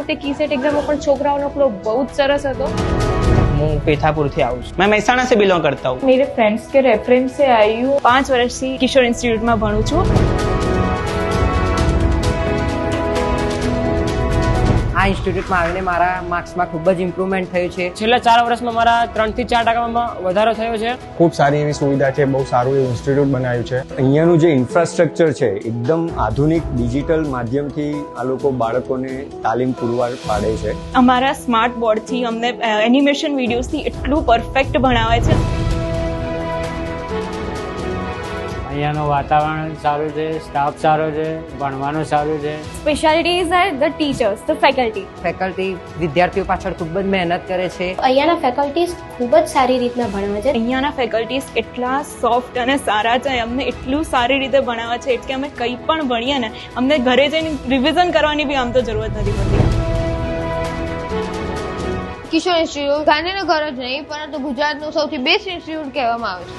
વખતે કીસેટ એક્ઝામમાં પણ છોકરાઓનો ફ્લો બહુ જ સરસ હતો। હું पेथापुर થી આવું છું। मैं મહેસાણા से बिलोंग करता हूँ। मेरे फ्रेंड्स के रेफरेंस से आई हूँ। 5 વર્ષથી કિશોર ઇન્સ્ટિટ્યૂટમાં ભણું છું। આ ઇન્સ્ટિટ્યૂટમાં આવીને મારા માર્ક્સમાં ખૂબ જ ઇમ્પ્રુવમેન્ટ થયું છે। છેલ્લા 4 વર્ષમાં મારા 3 થી 4% વધારો થયો છે। ખૂબ સારી એવી સુવિધા છે, બહુ સારું એવું ઇન્સ્ટિટ્યૂટ બનાવ્યું છે। અહીંયાનું જે ઇન્ફ્રાસ્ટ્રક્ચર છે એકદમ આધુનિક ડિજિટલ માધ્યમથી આ લોકો બાળકોને તાલીમ પૂરવાર પાડે છે। અમારા સ્માર્ટ બોર્ડથી અમને એનિમેશન વિડીયોઝથી એટલું પરફેક્ટ ભણાવે છે। અહીંયાનું વાતાવરણ સારું છે, સ્ટાફ સારો છે, ભણવાનું સારું છે। Specialties are the teachers, the faculty. Faculty વિદ્યાર્થીઓ પાછળ ખૂબ જ મહેનત કરે છે। અહીંયાના ફેકલ્ટીઝ ખૂબ જ સારી રીતના ભણાવે છે। અહીંયાના ફેકલ્ટીઝ એટલા સોફ્ટ અને સારા છે, અમને એટલું સારી રીતે ભણાવે છે કે અમે કંઈ પણ ભણીએ ને અમને ઘરે જઈને રિવિઝન કરવાની બી આમ તો જરૂરત નથી પડતી। કિશોર ઇન્સ્ટિટ્યૂટ ગાંધીનગર જ નહીં પરંતુ ગુજરાતનું સૌથી બેસ્ટ ઇન્સ્ટિટ્યૂટ કહેવામાં આવે છે।